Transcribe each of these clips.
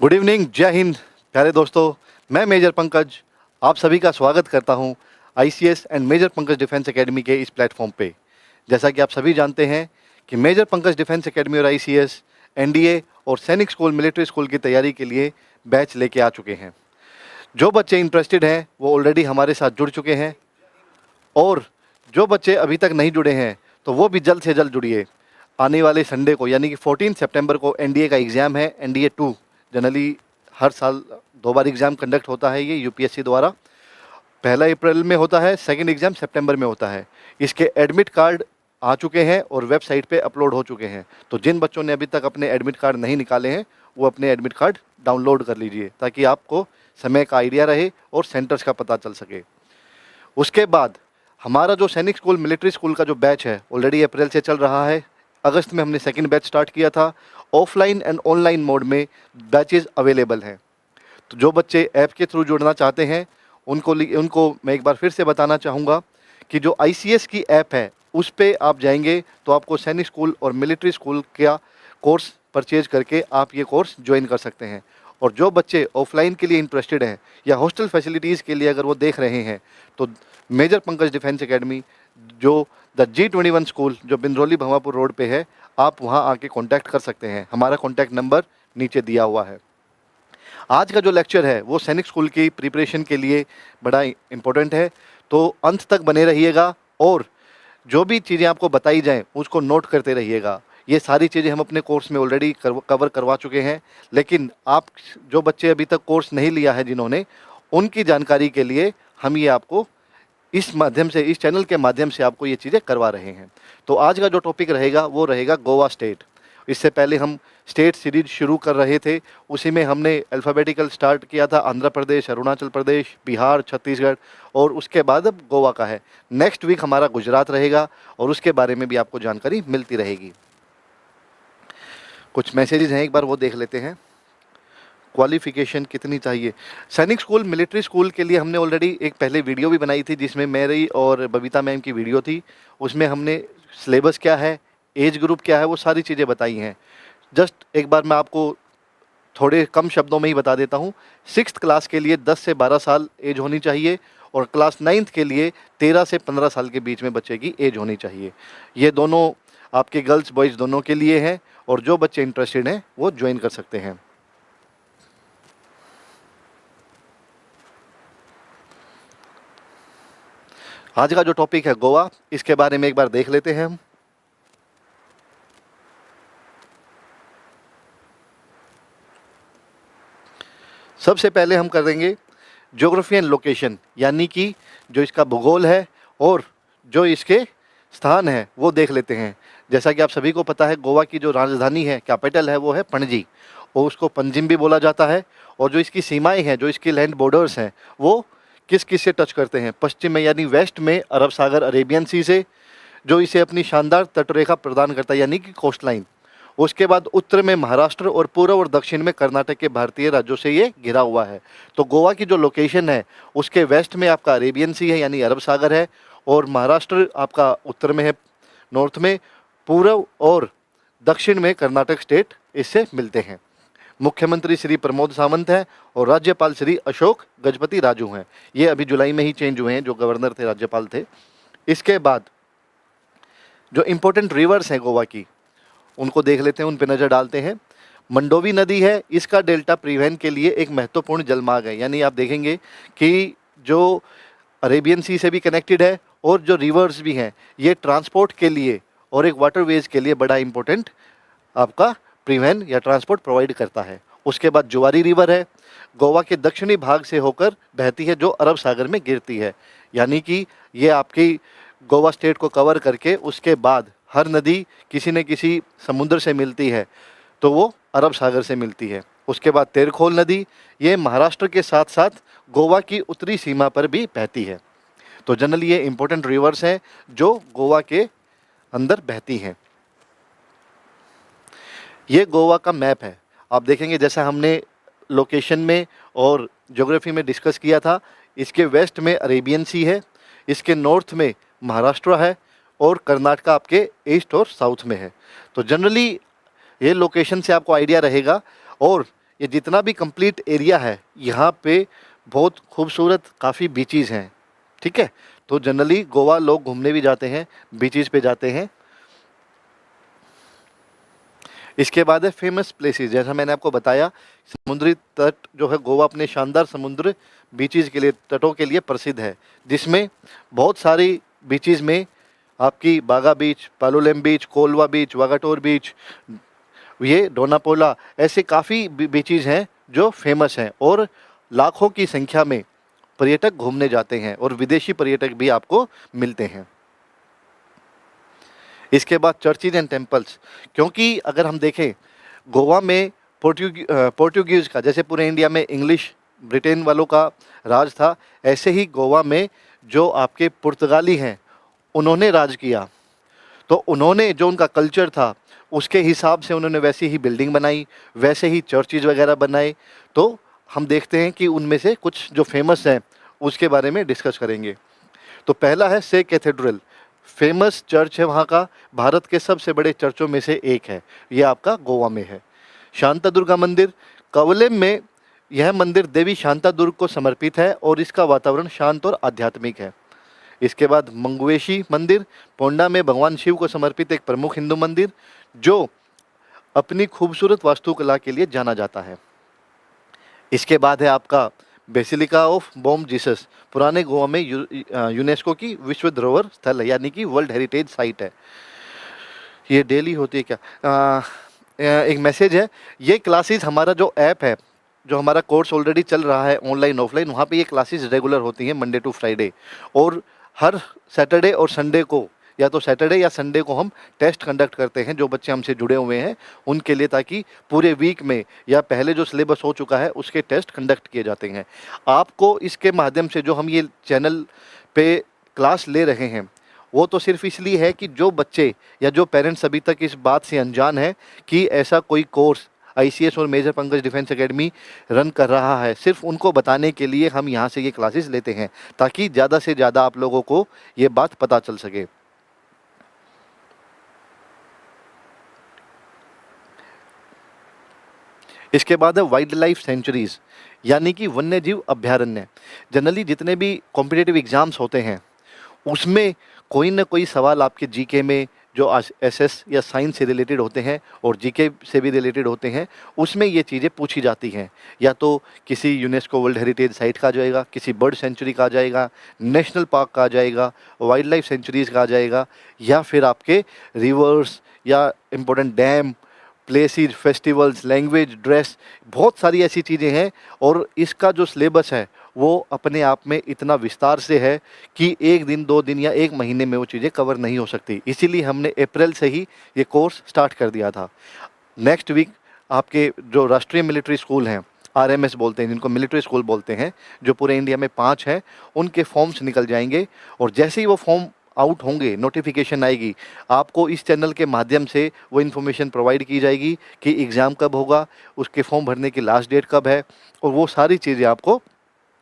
Good evening, जय हिंद। प्यारे दोस्तों, मैं मेजर पंकज आप सभी का स्वागत करता हूं ICS and Major Pankaj defence academy के इस प्लेटफॉर्म पे। जैसा कि आप सभी जानते हैं कि मेजर पंकज डिफेंस एकेडमी और आईसीएस एनडीए और सैनिक स्कूल, मिलिट्री स्कूल की तैयारी के लिए बैच लेके आ चुके हैं। जो बच्चे इंटरेस्टेड हैं वो ऑलरेडी हमारे साथ जुड़ चुके हैं, और जो बच्चे अभी तक नहीं जुड़े हैं तो वो भी जल्द से जल्द जुड़िए। आने वाले संडे को यानी कि 14 सितंबर को एनडीए का एग्ज़ाम है, एनडीए 2। जनरली हर साल 2 बार एग्ज़ाम कंडक्ट होता है ये यूपीएससी द्वारा। पहला अप्रैल में होता है, सेकंड एग्ज़ाम सितंबर में होता है। इसके एडमिट कार्ड आ चुके हैं और वेबसाइट पे अपलोड हो चुके हैं। तो जिन बच्चों ने अभी तक अपने एडमिट कार्ड नहीं निकाले हैं वो अपने एडमिट कार्ड डाउनलोड कर लीजिए, ताकि आपको समय का आइडिया रहे और सेंटर्स का पता चल सके। उसके बाद हमारा जो सैनिक स्कूल, मिलिट्री स्कूल का जो बैच है ऑलरेडी अप्रैल से चल रहा है। अगस्त में हमने सेकंड बैच स्टार्ट किया था। ऑफलाइन एंड ऑनलाइन मोड में बैचेस अवेलेबल हैं। तो जो बच्चे ऐप के थ्रू जुड़ना चाहते हैं उनको मैं एक बार फिर से बताना चाहूँगा कि जो आईसीएस की ऐप है उस पर आप जाएंगे तो आपको सैनिक स्कूल और मिलिट्री स्कूल का कोर्स परचेज करके आप ये कोर्स ज्वाइन कर सकते हैं। और जो बच्चे ऑफलाइन के लिए इंटरेस्टेड हैं या हॉस्टल फैसिलिटीज़ के लिए अगर वो देख रहे हैं तो मेजर पंकज डिफेंस एकेडमी, जो द G21 स्कूल जो बिंद्रोली भवापुर रोड पे है, आप वहाँ आके कांटेक्ट कर सकते हैं। हमारा कांटेक्ट नंबर नीचे दिया हुआ है। आज का जो लेक्चर है वो सैनिक स्कूल की प्रिपरेशन के लिए बड़ा इम्पोर्टेंट है, तो अंत तक बने रहिएगा और जो भी चीज़ें आपको बताई जाएं उसको नोट करते रहिएगा। ये सारी चीज़ें हम अपने कोर्स में ऑलरेडी कवर करवा चुके हैं, लेकिन आप जो बच्चे अभी तक कोर्स नहीं लिया है जिन्होंने, उनकी जानकारी के लिए हम ये आपको इस माध्यम से, इस चैनल के माध्यम से आपको ये चीज़ें करवा रहे हैं। तो आज का जो टॉपिक रहेगा वो रहेगा गोवा स्टेट। इससे पहले हम स्टेट सीरीज शुरू कर रहे थे, उसी में हमने अल्फ़ाबेटिकल स्टार्ट किया था, आंध्र प्रदेश, अरुणाचल प्रदेश, बिहार, छत्तीसगढ़, और उसके बाद अब गोवा का है। नेक्स्ट वीक हमारा गुजरात रहेगा और उसके बारे में भी आपको जानकारी मिलती रहेगी। कुछ मैसेजेस हैं, एक बार वो देख लेते हैं। क्वालिफ़िकेशन कितनी चाहिए? सैनिक स्कूल, मिलिट्री स्कूल के लिए हमने ऑलरेडी एक पहले वीडियो भी बनाई थी जिसमें मेरी और बबीता मैम की वीडियो थी। उसमें हमने सिलेबस क्या है, एज ग्रुप क्या है, वो सारी चीज़ें बताई हैं। जस्ट एक बार मैं आपको थोड़े कम शब्दों में ही बता देता हूँ। 6th क्लास के लिए 10 से 12 साल एज होनी चाहिए और क्लास 9th के लिए 13 से 15 साल के बीच में बच्चे की एज होनी चाहिए। ये दोनों आपके गर्ल्स बॉयज़ दोनों के लिए हैं, और जो बच्चे इंटरेस्टेड हैं वो ज्वाइन कर सकते हैं। आज का जो टॉपिक है गोवा, इसके बारे में एक बार देख लेते हैं हम। सबसे पहले हम करेंगे ज्योग्राफी एंड लोकेशन, यानी कि जो इसका भूगोल है और जो इसके स्थान है वो देख लेते हैं। जैसा कि आप सभी को पता है, गोवा की जो राजधानी है, कैपिटल है, वो है पणजी, और उसको पंजिम भी बोला जाता है। और जो इसकी सीमाएं हैं, जो इसकी लैंड बॉर्डर्स हैं, वो किस किस से टच करते हैं? पश्चिम में यानी वेस्ट में अरब सागर, अरेबियन सी से, जो इसे अपनी शानदार तटरेखा प्रदान करता है यानी कि कोस्ट लाइन। उसके बाद उत्तर में महाराष्ट्र और पूर्व और दक्षिण में कर्नाटक के भारतीय राज्यों से ये घिरा हुआ है। तो गोवा की जो लोकेशन है उसके वेस्ट में आपका अरेबियन सी है यानी अरब सागर है, और महाराष्ट्र आपका उत्तर में है, नॉर्थ में, पूर्व और दक्षिण में कर्नाटक स्टेट इससे मिलते हैं। मुख्यमंत्री श्री प्रमोद सावंत हैं और राज्यपाल श्री अशोक गजपति राजू हैं। ये अभी जुलाई में ही चेंज हुए हैं, जो गवर्नर थे, राज्यपाल थे। इसके बाद जो इम्पोर्टेंट रिवर्स हैं गोवा की, उनको देख लेते हैं, उन पर नज़र डालते हैं। मंडोवी नदी है, इसका डेल्टा परिवहन के लिए एक महत्वपूर्ण जलमार्ग है। यानी आप देखेंगे कि जो अरेबियन सी से भी कनेक्टेड है और जो रिवर्स भी हैं, ये ट्रांसपोर्ट के लिए और एक वाटरवेज के लिए बड़ा इम्पोर्टेंट आपका परिवहन या ट्रांसपोर्ट प्रोवाइड करता है। उसके बाद जुआरी रिवर है, गोवा के दक्षिणी भाग से होकर बहती है, जो अरब सागर में गिरती है। यानी कि ये आपकी गोवा स्टेट को कवर करके उसके बाद हर नदी किसी न किसी समुद्र से मिलती है, तो वो अरब सागर से मिलती है। उसके बाद तेरखोल नदी, ये महाराष्ट्र के साथ साथ गोवा की उत्तरी सीमा पर भी बहती है। तो जनरली ये इम्पोर्टेंट रिवर्स हैं जो गोवा के अंदर बहती हैं। ये गोवा का मैप है। आप देखेंगे जैसा हमने लोकेशन में और ज्योग्राफी में डिस्कस किया था, इसके वेस्ट में अरेबियन सी है, इसके नॉर्थ में महाराष्ट्र है और कर्नाटक आपके ईस्ट और साउथ में है। तो जनरली ये लोकेशन से आपको आइडिया रहेगा। और ये जितना भी कंप्लीट एरिया है, यहाँ पे बहुत खूबसूरत काफ़ी बीचेस हैं, ठीक है। तो जनरली गोवा लोग घूमने भी जाते हैं, बीचेस पे जाते हैं। इसके बाद है फेमस प्लेसेस, जैसा मैंने आपको बताया समुद्री तट जो है गोवा अपने शानदार समुद्र बीचेस के लिए, तटों के लिए प्रसिद्ध है, जिसमें बहुत सारी बीचेस में आपकी बागा बीच, पालोलेम बीच, कोलवा बीच, वागाटोर बीच, ये डोनापोला, ऐसे काफ़ी बीचेस हैं जो फेमस हैं और लाखों की संख्या में पर्यटक घूमने जाते हैं और विदेशी पर्यटक भी आपको मिलते हैं। इसके बाद चर्चिज एंड टेम्पल्स, क्योंकि अगर हम देखें गोवा में पोर्टुगीज़ का, जैसे पूरे इंडिया में इंग्लिश ब्रिटेन वालों का राज था, ऐसे ही गोवा में जो आपके पुर्तगाली हैं उन्होंने राज किया। तो उन्होंने जो उनका कल्चर था उसके हिसाब से उन्होंने वैसी ही बिल्डिंग बनाई, वैसे ही चर्चिज वगैरह बनाए। तो हम देखते हैं कि उनमें से कुछ जो फेमस हैं उसके बारे में डिस्कस करेंगे। तो पहला है से कैथेड्रल, फेमस चर्च है वहाँ का, भारत के सबसे बड़े चर्चों में से एक है, ये आपका गोवा में है। शांता दुर्गा मंदिर, कवलेम में यह मंदिर देवी शांता दुर्ग को समर्पित है और इसका वातावरण शांत और आध्यात्मिक है। इसके बाद मंगवेशी मंदिर, पोंडा में भगवान शिव को समर्पित एक प्रमुख हिंदू मंदिर जो अपनी खूबसूरत वास्तुकला के लिए जाना जाता है। इसके बाद है आपका बेसिलिका ऑफ बॉम जीसस, पुराने गोवा में यूनेस्को की विश्व धरोहर स्थल है, यानी कि वर्ल्ड हेरिटेज साइट है। ये डेली होती है क्या? एक मैसेज है, ये क्लासेस हमारा जो ऐप है, जो हमारा कोर्स ऑलरेडी चल रहा है ऑनलाइन ऑफलाइन, वहाँ पे ये क्लासेस रेगुलर होती हैं मंडे टू फ्राइडे, और हर सैटरडे और संडे को, या तो सैटरडे या संडे को हम टेस्ट कंडक्ट करते हैं जो बच्चे हमसे जुड़े हुए हैं उनके लिए, ताकि पूरे वीक में या पहले जो सिलेबस हो चुका है उसके टेस्ट कंडक्ट किए जाते हैं। आपको इसके माध्यम से जो हम ये चैनल पे क्लास ले रहे हैं वो तो सिर्फ इसलिए है कि जो बच्चे या जो पेरेंट्स अभी तक इस बात से अनजान है कि ऐसा कोई कोर्स आईसीएस और Major Pankaj defence academy run कर रहा है, सिर्फ उनको बताने के लिए हम यहाँ से ये क्लासेस लेते हैं, ताकि ज़्यादा से ज़्यादा आप लोगों को ये बात पता चल सके। इसके बाद है वाइल्ड लाइफ सेंचुरीज़, यानी कि वन्य जीव अभ्यारण्य। जनरली जितने भी कॉम्पिटिटिव एग्ज़ाम्स होते हैं उसमें कोई ना कोई सवाल आपके जीके में जो एसएस या साइंस से रिलेटेड होते हैं और जीके से भी रिलेटेड होते हैं, उसमें ये चीज़ें पूछी जाती हैं। या तो किसी यूनेस्को वर्ल्ड हेरिटेज साइट का आ जाएगा, किसी बर्ड सेंचुरी का आ जाएगा, नेशनल पार्क का आ जाएगा, वाइल्ड लाइफ सेंचुरीज़ का आ जाएगा, या फिर आपके रिवर्स या important dam, places, festivals, language, dress, बहुत सारी ऐसी चीज़ें हैं। और इसका जो सिलेबस है वो अपने आप में इतना विस्तार से है कि एक दिन, 2 दिन या 1 महीने में वो चीज़ें कवर नहीं हो सकती। इसीलिए हमने अप्रैल से ही ये कोर्स स्टार्ट कर दिया था। नेक्स्ट वीक आपके जो राष्ट्रीय मिलिट्री स्कूल हैं, आरएमएस बोलते हैं जिनको, मिलिट्री स्कूल बोलते हैं, जो पूरे इंडिया में 5 हैं, उनके फॉर्म्स निकल जाएंगे। और जैसे ही वो फॉर्म आउट होंगे, नोटिफिकेशन आएगी, आपको इस चैनल के माध्यम से वो इन्फॉर्मेशन प्रोवाइड की जाएगी कि एग्ज़ाम कब होगा, उसके फॉर्म भरने की लास्ट डेट कब है, और वो सारी चीज़ें आपको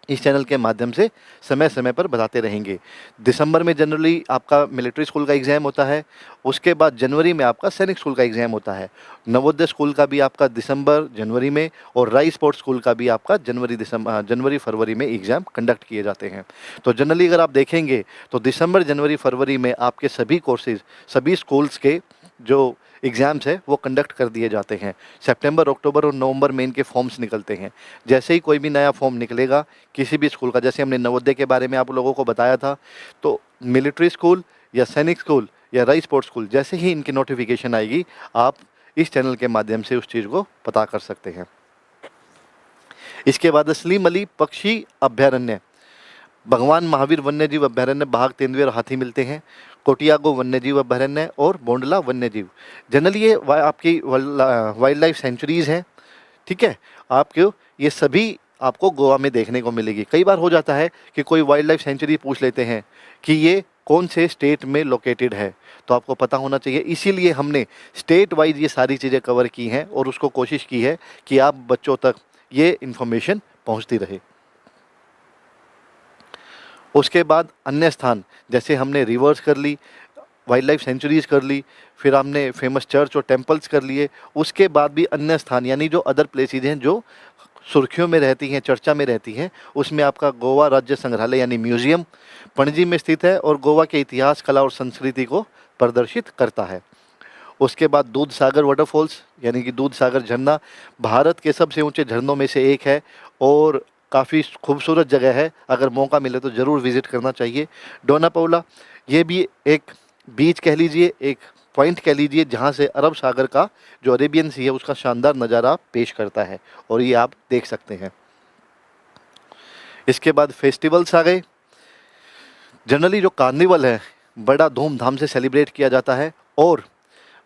इस चैनल के माध्यम से समय समय पर बताते रहेंगे। दिसंबर में जनरली आपका मिलिट्री स्कूल का एग्ज़ाम होता है, उसके बाद जनवरी में आपका सैनिक स्कूल का एग्ज़ाम होता है। नवोदय स्कूल का भी आपका दिसंबर जनवरी में, और राई स्पोर्ट्स स्कूल का भी आपका जनवरी फरवरी में एग्ज़ाम कंडक्ट किए जाते हैं। तो जनरली अगर आप देखेंगे तो दिसंबर जनवरी फरवरी में आपके सभी कोर्सेज, सभी स्कूल्स के जो एग्ज़ाम्स है वो कंडक्ट कर दिए जाते हैं। सितंबर, अक्टूबर और नवंबर में इनके फॉर्म्स निकलते हैं। जैसे ही कोई भी नया फॉर्म निकलेगा किसी भी स्कूल का, जैसे हमने नवोदय के बारे में आप लोगों को बताया था, तो मिलिट्री स्कूल या सैनिक स्कूल या राई स्पोर्ट्स स्कूल, जैसे ही इनकी नोटिफिकेशन आएगी आप इस चैनल के माध्यम से उस चीज़ को पता कर सकते हैं। इसके बाद सलीम अली पक्षी अभ्यारण्य, भगवान महावीर वन्यजीव अभ्यारण्य, बाघ, तेंदुए और हाथी मिलते हैं। कोटियागो वन्यजीव अभ्यारण्य और बोंडला वन्यजीव, जनरली ये आपकी वाइल्ड लाइफ सेंचुरीज़ हैं, ठीक है। आपको ये सभी आपको गोवा में देखने को मिलेगी। कई बार हो जाता है कि कोई वाइल्ड लाइफ सेंचुरी पूछ लेते हैं कि ये कौन से स्टेट में लोकेटेड है, तो आपको पता होना चाहिए। इसीलिए हमने स्टेट वाइज ये सारी चीज़ें कवर की हैं और उसको कोशिश की है कि आप बच्चों तक ये इन्फॉर्मेशन पहुंचती रहे। उसके बाद अन्य स्थान, जैसे हमने रिवर्स कर ली, वाइल्ड लाइफ सेंचुरीज कर ली, फिर हमने फेमस चर्च और टेम्पल्स कर लिए। उसके बाद भी अन्य स्थान यानी जो अदर प्लेसेस हैं जो सुर्खियों में रहती हैं, चर्चा में रहती हैं, उसमें आपका गोवा राज्य संग्रहालय यानी म्यूजियम पणजी में स्थित है और गोवा के इतिहास, कला और संस्कृति को प्रदर्शित करता है। उसके बाद दूध सागर वाटरफॉल्स यानी कि दूध सागर झरना भारत के सबसे ऊंचे झरनों में से एक है और काफ़ी खूबसूरत जगह है, अगर मौका मिले तो ज़रूर विज़िट करना चाहिए। डोनापाउला ये भी एक बीच कह लीजिए, एक पॉइंट कह लीजिए, जहाँ से अरब सागर का जो अरेबियन सी है उसका शानदार नज़ारा पेश करता है और ये आप देख सकते हैं। इसके बाद फेस्टिवल्स आ गए। जनरली जो कार्निवल है बड़ा धूमधाम से सेलिब्रेट किया जाता है और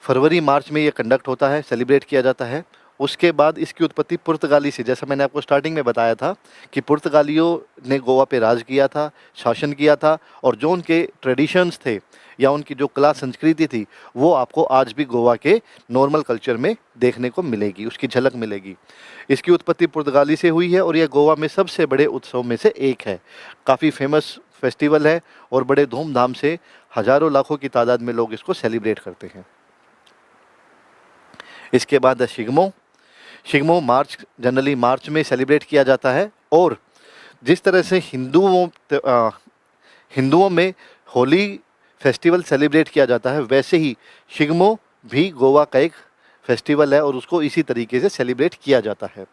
फरवरी मार्च में ये कंडक्ट होता है, सेलिब्रेट किया जाता है। उसके बाद इसकी उत्पत्ति पुर्तगाली से, जैसा मैंने आपको स्टार्टिंग में बताया था कि पुर्तगालियों ने गोवा पे राज किया था, शासन किया था और जो उनके ट्रेडिशंस थे या उनकी जो कला संस्कृति थी वो आपको आज भी गोवा के नॉर्मल कल्चर में देखने को मिलेगी, उसकी झलक मिलेगी। इसकी उत्पत्ति पुर्तगाली से हुई है और यह गोवा में सबसे बड़े उत्सव में से एक है। काफ़ी फेमस फेस्टिवल है और बड़े धूमधाम से हज़ारों लाखों की तादाद में लोग इसको सेलिब्रेट करते हैं। इसके बाद है शिग्मो। शिग्मो जनरली मार्च में सेलिब्रेट किया जाता है और जिस तरह से हिंदुओं में होली फेस्टिवल सेलिब्रेट किया जाता है, वैसे ही शिग्मो भी गोवा का एक फेस्टिवल है और उसको इसी तरीके से सेलिब्रेट किया जाता है।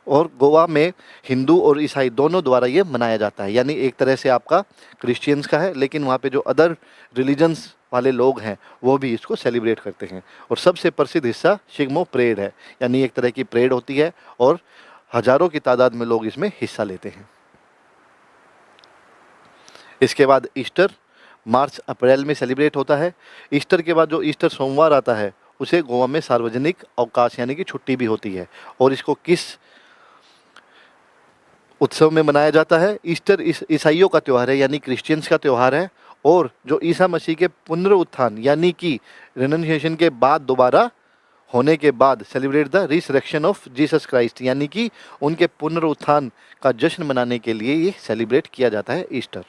और गोवा में हिंदू और ईसाई दोनों द्वारा ये मनाया जाता है, यानी एक तरह से आपका क्रिश्चियंस का है लेकिन वहाँ पे जो अदर रिलीजन्स वाले लोग हैं वो भी इसको सेलिब्रेट करते हैं। और सबसे प्रसिद्ध हिस्सा शिग्मो परेड है, यानी एक तरह की परेड होती है और हज़ारों की तादाद में लोग इसमें हिस्सा लेते हैं। इसके बाद ईस्टर मार्च अप्रैल में सेलिब्रेट होता है। ईस्टर के बाद जो ईस्टर सोमवार आता है उसे गोवा में सार्वजनिक अवकाश यानी कि छुट्टी भी होती है। और इसको किस उत्सव में मनाया जाता है? ईस्टर ईसाइयों का त्यौहार है यानी क्रिश्चियंस का त्यौहार है और जो ईसा मसीह के पुनरुत्थान यानी कि रिनन्सिएशन के बाद दोबारा होने के बाद celebrate the resurrection of Jesus Christ यानी कि उनके पुनरुत्थान का जश्न मनाने के लिए ये सेलिब्रेट किया जाता है ईस्टर।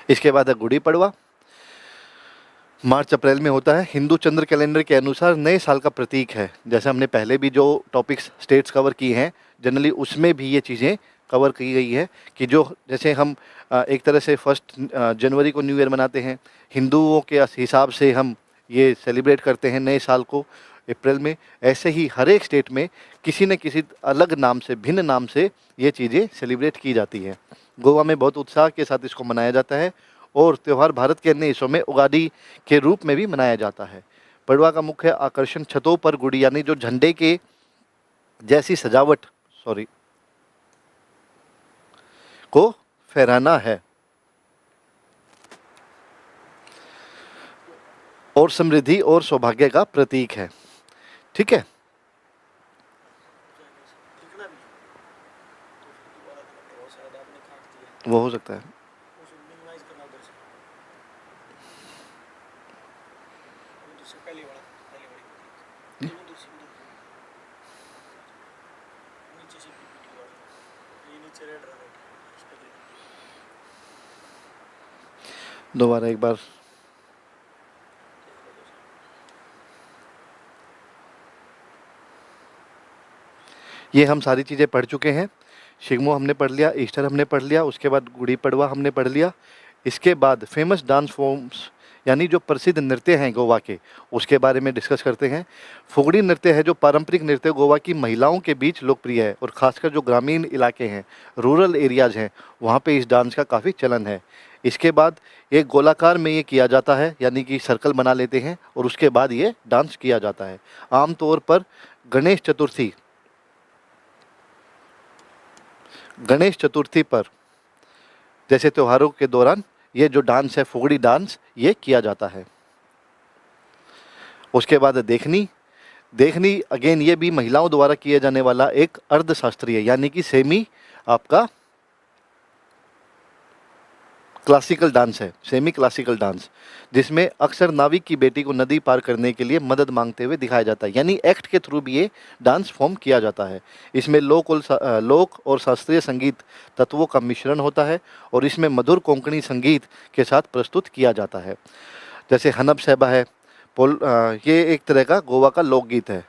इसके बाद है गुड़ी पड़वा, मार्च अप्रैल में होता है। हिंदू चंद्र कैलेंडर के अनुसार नए साल का प्रतीक है। जैसे हमने पहले भी जो टॉपिक्स स्टेट्स कवर किए हैं जनरली उसमें भी ये चीज़ें कवर की गई है कि जो जैसे हम एक तरह से 1 जनवरी को न्यू ईयर मनाते हैं, हिंदुओं के हिसाब से हम ये सेलिब्रेट करते हैं नए साल को अप्रैल में, ऐसे ही हर एक स्टेट में किसी न किसी अलग नाम से, भिन्न नाम से ये चीज़ें सेलिब्रेट की जाती है। गोवा में बहुत उत्साह के साथ इसको मनाया जाता है और त्यौहार भारत के अन्य हिस्सों में उगादी के रूप में भी मनाया जाता है। पड़वा का मुख्य आकर्षण छतों पर गुड़ी यानी जो झंडे के जैसी सजावट को फहराना है और समृद्धि और सौभाग्य का प्रतीक है। ठीक है, वो हो सकता है। दोबारा एक बार ये हम सारी चीज़ें पढ़ चुके हैं। शिग्मो हमने पढ़ लिया, ईस्टर हमने पढ़ लिया, उसके बाद गुड़ी पड़वा हमने पढ़ लिया। इसके बाद फेमस डांस फॉर्म्स यानी जो प्रसिद्ध नृत्य हैं गोवा के उसके बारे में डिस्कस करते हैं। फुगड़ी नृत्य है जो पारंपरिक नृत्य गोवा की महिलाओं के बीच लोकप्रिय है और ख़ासकर जो ग्रामीण इलाके हैं, रूरल एरियाज़ हैं, वहाँ पे इस डांस का काफ़ी चलन है। इसके बाद एक गोलाकार में ये किया जाता है यानी कि सर्कल बना लेते हैं और उसके बाद ये डांस किया जाता है। आमतौर पर गणेश चतुर्थी पर जैसे त्योहारों के दौरान ये जो डांस है फुगड़ी डांस ये किया जाता है। उसके बाद देखनी अगेन ये भी महिलाओं द्वारा किए जाने वाला एक अर्धशास्त्रीय यानी कि सेमी आपका क्लासिकल डांस है, सेमी क्लासिकल डांस, जिसमें अक्सर नाविक की बेटी को नदी पार करने के लिए मदद मांगते हुए दिखाया जाता है, यानी एक्ट के थ्रू भी ये डांस फॉर्म किया जाता है। इसमें लोक और शास्त्रीय संगीत तत्वों का मिश्रण होता है और इसमें मधुर कोंकणी संगीत के साथ प्रस्तुत किया जाता है। जैसे हनब सहबा है, ये एक तरह का गोवा का लोकगीत है।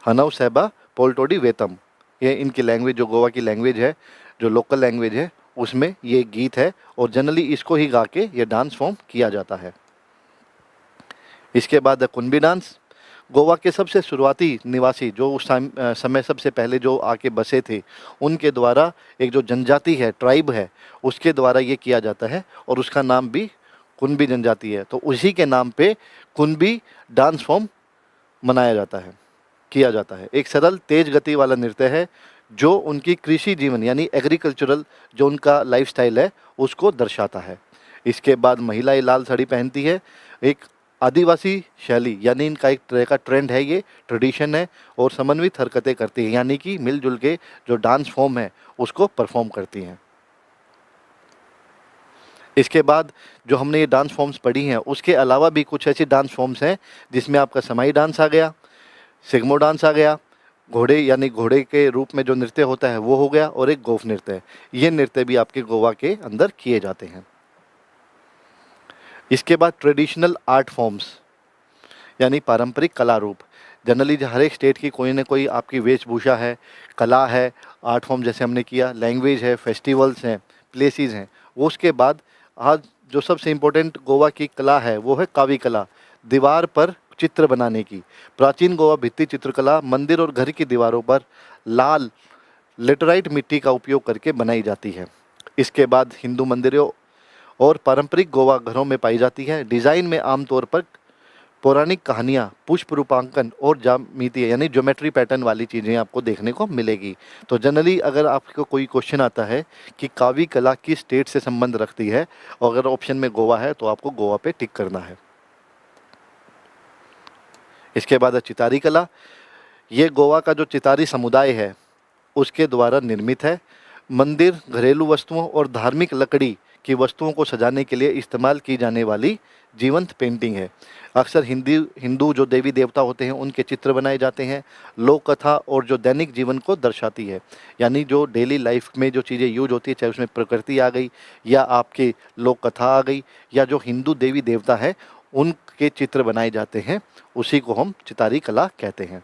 हनव सहबा पोलटोडी वेतम, ये इनकी लैंग्वेज, जो गोवा की लैंग्वेज है, जो लोकल लैंग्वेज है, उसमें ये गीत है और जनरली इसको ही गा के ये डांस फॉर्म किया जाता है। इसके बाद कुनबी डांस, गोवा के सबसे शुरुआती निवासी जो उस समय सबसे पहले जो आके बसे थे, उनके द्वारा एक जो जनजाति है, ट्राइब है, उसके द्वारा ये किया जाता है और उसका नाम भी कुनबी जनजाति है। तो उसी के नाम पे कुनबी डांस फॉर्म मनाया जाता है, किया जाता है। एक सरल तेज गति वाला नृत्य है जो उनकी कृषि जीवन यानी एग्रीकल्चरल जो उनका लाइफस्टाइल है उसको दर्शाता है। इसके बाद महिलाएं लाल साड़ी पहनती है, एक आदिवासी शैली यानी इनका एक तरह का ट्रेंड है, ये ट्रेडिशन है और समन्वित हरकतें करती है, यानी कि मिलजुल के जो डांस फॉर्म है उसको परफॉर्म करती हैं। इसके बाद जो हमने ये डांस फॉर्म्स पढ़ी हैं, उसके अलावा भी कुछ ऐसी डांस फॉर्म्स हैं जिसमें आपका समाई डांस आ गया, सिग्मो डांस आ गया, घोड़े यानी घोड़े के रूप में जो नृत्य होता है वो हो गया, और एक गोफ नृत्य है। ये नृत्य भी आपके गोवा के अंदर किए जाते हैं। इसके बाद ट्रेडिशनल आर्ट फॉर्म्स यानी पारंपरिक कला रूप, जनरली हर एक स्टेट की कोई ना कोई आपकी वेशभूषा है, कला है, आर्ट फॉर्म जैसे हमने किया, लैंग्वेज है, फेस्टिवल्स हैं, प्लेसेस हैं। वो उसके बाद आज जो सबसे इम्पोर्टेंट गोवा की कला है वो है कावी कला, दीवार पर चित्र बनाने की। प्राचीन गोवा भित्ति चित्रकला मंदिर और घर की दीवारों पर लाल लेटराइट मिट्टी का उपयोग करके बनाई जाती है। इसके बाद हिंदू मंदिरों और पारंपरिक गोवा घरों में पाई जाती है। डिज़ाइन में आमतौर पर पौराणिक कहानियाँ, पुष्प रूपांकन और ज्यामिति यानी ज्योमेट्री पैटर्न वाली चीज़ें आपको देखने को मिलेगी। तो जनरली अगर आपको कोई क्वेश्चन आता है कि कावी कला किस स्टेट से संबंध रखती है, और अगर ऑप्शन में गोवा है तो आपको गोवा पे टिक करना है। इसके बाद चितारी कला, ये गोवा का जो चितारी समुदाय है उसके द्वारा निर्मित है। मंदिर, घरेलू वस्तुओं और धार्मिक लकड़ी की वस्तुओं को सजाने के लिए इस्तेमाल की जाने वाली जीवंत पेंटिंग है। अक्सर हिंदू जो देवी देवता होते हैं उनके चित्र बनाए जाते हैं। लोक कथा और जो दैनिक जीवन को दर्शाती है, यानी जो डेली लाइफ में जो चीज़ें यूज होती है, चाहे उसमें प्रकृति आ गई या आपकी लोक कथा आ गई या जो हिंदू देवी देवता है उनके चित्र बनाए जाते हैं, उसी को हम चितारी कला कहते हैं।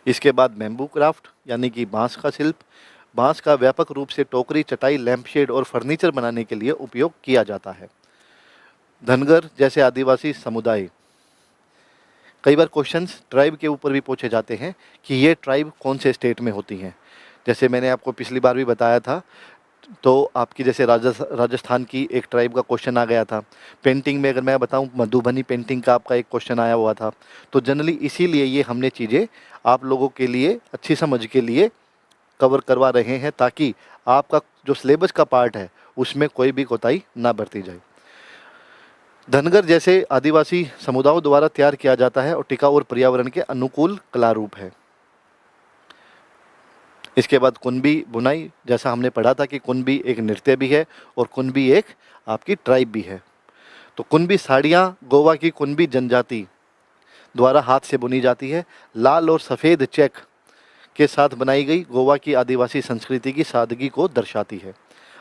इसके बाद बैम्बू क्राफ्ट यानी कि बांस का शिल्प, बांस का व्यापक रूप से टोकरी, चटाई, लैंपशेड और फर्नीचर बनाने के लिए उपयोग किया जाता है। धनगर जैसे आदिवासी समुदाय, कई बार क्वेश्चंस ट्राइब के ऊपर भी पूछे जाते हैं कि ये ट्राइब कौन से स्टेट में होती हैं। जैसे मैंने आपको पिछली बार भी बताया था, तो आपकी जैसे राजस्थान की एक ट्राइब का क्वेश्चन आ गया था। पेंटिंग में अगर मैं बताऊं, मधुबनी पेंटिंग का आपका एक क्वेश्चन आया हुआ था। तो जनरली इसीलिए ये हमने चीज़ें आप लोगों के लिए अच्छी समझ के लिए कवर करवा रहे हैं, ताकि आपका जो सिलेबस का पार्ट है उसमें कोई भी कोताही ना बरती जाए। धनगर जैसे आदिवासी समुदायों द्वारा तैयार किया जाता है और टिकाऊ और पर्यावरण के अनुकूल कला रूप है। इसके बाद कुनबी बुनाई, जैसा हमने पढ़ा था कि कुनबी एक नृत्य भी है और कुनबी एक आपकी ट्राइब भी है। तो कुनबी साड़ियाँ गोवा की कुनबी जनजाति द्वारा हाथ से बुनी जाती है। लाल और सफ़ेद चेक के साथ बनाई गई गोवा की आदिवासी संस्कृति की सादगी को दर्शाती है।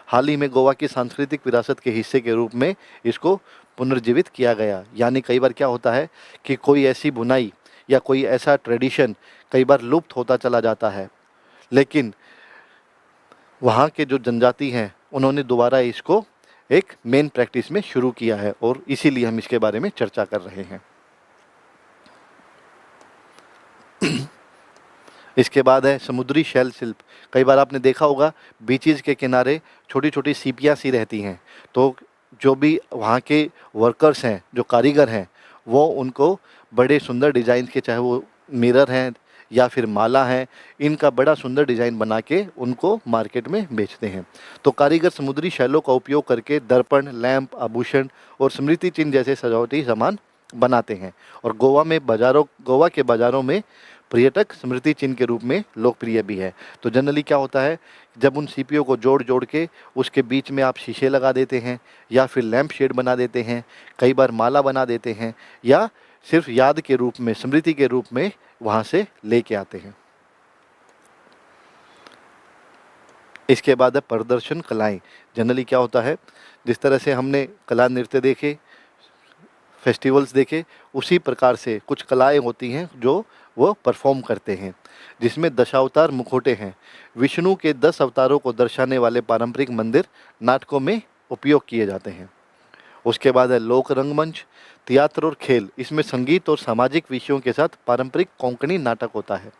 हाल ही में गोवा की सांस्कृतिक विरासत के हिस्से के रूप में इसको पुनर्जीवित किया गया। यानी कई बार क्या होता है कि कोई ऐसी बुनाई या कोई ऐसा ट्रेडिशन कई बार लुप्त होता चला जाता है, लेकिन वहाँ के जो जनजाति हैं उन्होंने दोबारा इसको एक मेन प्रैक्टिस में शुरू किया है और इसीलिए हम इसके बारे में चर्चा कर रहे हैं। इसके बाद है समुद्री शैल शिल्प। कई बार आपने देखा होगा बीचेस के किनारे छोटी छोटी सीपियाँ सी रहती हैं, तो जो भी वहाँ के वर्कर्स हैं, जो कारीगर हैं, वो उनको बड़े सुंदर डिज़ाइन के, चाहे वो मिरर हैं या फिर माला है, इनका बड़ा सुंदर डिज़ाइन बना के उनको मार्केट में बेचते हैं। तो कारीगर समुद्री शैलों का उपयोग करके दर्पण, लैंप, आभूषण और स्मृति चिन्ह जैसे सजावटी सामान बनाते हैं। और गोवा के बाज़ारों में पर्यटक स्मृति चिन्ह के रूप में लोकप्रिय भी है। तो जनरली क्या होता है, जब उन सीपीओ को जोड़ जोड़ के उसके बीच में आप शीशे लगा देते हैं या फिर लैंप शेड बना देते हैं, कई बार माला बना देते हैं, या सिर्फ याद के रूप में, स्मृति के रूप में वहाँ से लेके आते हैं। इसके बाद है प्रदर्शन कलाएं। जनरली क्या होता है, जिस तरह से हमने कला नृत्य देखे, फेस्टिवल्स देखे, उसी प्रकार से कुछ कलाएं होती हैं जो वो परफॉर्म करते हैं, जिसमें दशावतार मुखौटे हैं। विष्णु के 10 अवतारों को दर्शाने वाले पारंपरिक मंदिर नाटकों में उपयोग किए जाते हैं। उसके बाद है लोक रंगमंच, थिएटर और खेल। इसमें संगीत और सामाजिक विषयों के साथ पारंपरिक कोंकणी नाटक होता है।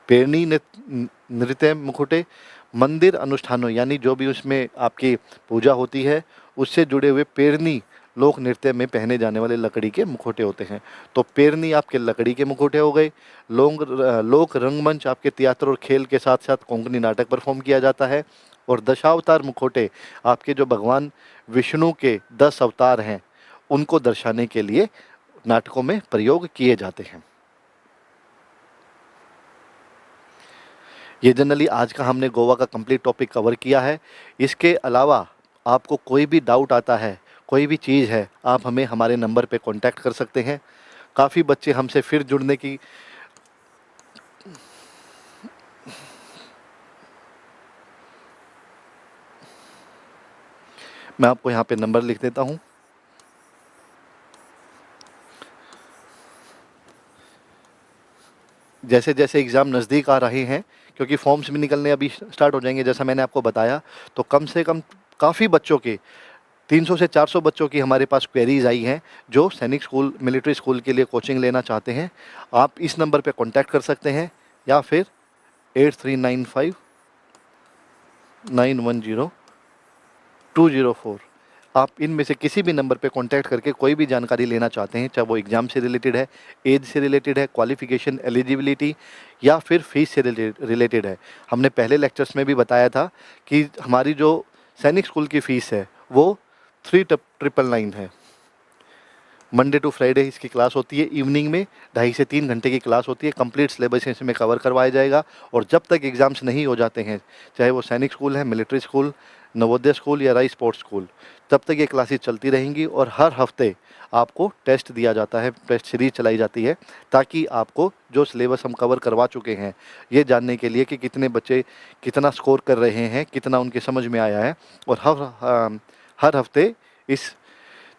पेरनी नृत्य मुखौटे, मंदिर अनुष्ठानों यानी जो भी उसमें आपकी पूजा होती है उससे जुड़े हुए पेरनी लोक नृत्य में पहने जाने वाले लकड़ी के मुखौटे होते हैं। तो पेरनी आपके लकड़ी के मुखौटे हो गए। लोक रंगमंच आपके थिएटर और खेल के साथ साथ कोंकणी नाटक परफॉर्म किया जाता है। और दशावतार मुखौटे आपके जो भगवान विष्णु के 10 अवतार हैं उनको दर्शाने के लिए नाटकों में प्रयोग किए जाते हैं। ये जनरली आज का हमने गोवा का कंप्लीट टॉपिक कवर किया है। इसके अलावा आपको कोई भी डाउट आता है, कोई भी चीज़ है, आप हमें हमारे नंबर पे कांटेक्ट कर सकते हैं। काफ़ी बच्चे हमसे फिर जुड़ने की मैं आपको यहाँ पे नंबर लिख देता हूँ। जैसे जैसे एग्ज़ाम नज़दीक आ रहे हैं, क्योंकि फॉर्म्स भी निकलने अभी स्टार्ट हो जाएंगे जैसा मैंने आपको बताया, तो कम से कम काफ़ी बच्चों के 300 से 400 बच्चों की हमारे पास क्वेरीज आई हैं जो सैनिक स्कूल, मिलिट्री स्कूल के लिए कोचिंग लेना चाहते हैं। आप इस नंबर पे कांटेक्ट कर सकते हैं या फिर 8395 910 204। आप इनमें से किसी भी नंबर पे कांटेक्ट करके कोई भी जानकारी लेना चाहते हैं, चाहे वो एग्ज़ाम से रिलेटेड है, एज से रिलेटेड है, क्वालिफ़िकेशन, एलिजिबिलिटी या फिर फ़ीस से रिलेटेड है। हमने पहले लेक्चर्स में भी बताया था कि हमारी जो सैनिक स्कूल की फ़ीस है वो 3999 है। मंडे टू फ्राइडे इसकी क्लास होती है, इवनिंग में 2.5 से 3 घंटे की क्लास होती है। कंप्लीट सिलेबस इसमें कवर करवाया जाएगा और जब तक एग्ज़ाम्स नहीं हो जाते हैं, चाहे वो सैनिक स्कूल है, मिलिट्री स्कूल, नवोदय स्कूल या राइस स्पोर्ट्स स्कूल, तब तक ये क्लासेस चलती रहेंगी। और हर हफ्ते आपको टेस्ट दिया जाता है, टेस्ट सीरीज चलाई जाती है, ताकि आपको जो सिलेबस हम कवर करवा चुके हैं ये जानने के लिए कि कितने बच्चे कितना स्कोर कर रहे हैं, कितना उनके समझ में आया है। और हर हफ्ते इस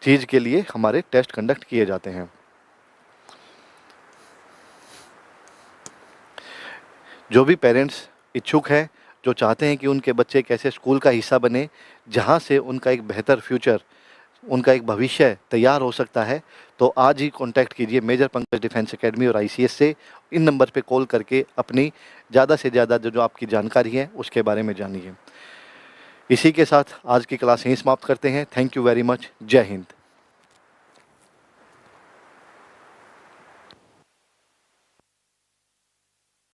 चीज़ के लिए हमारे टेस्ट कंडक्ट किए जाते हैं। जो भी पेरेंट्स इच्छुक हैं, जो चाहते हैं कि उनके बच्चे एक ऐसे स्कूल का हिस्सा बने जहां से उनका एक बेहतर फ्यूचर, उनका एक भविष्य तैयार हो सकता है, तो आज ही कांटेक्ट कीजिए मेजर पंकज डिफेंस एकेडमी और आईसीएस से। इन नंबर पे कॉल करके अपनी ज़्यादा से ज़्यादा जो आपकी जानकारी है उसके बारे में जानिए। इसी के साथ आज की क्लास यहीं समाप्त करते हैं। Thank you very much. जय हिंद।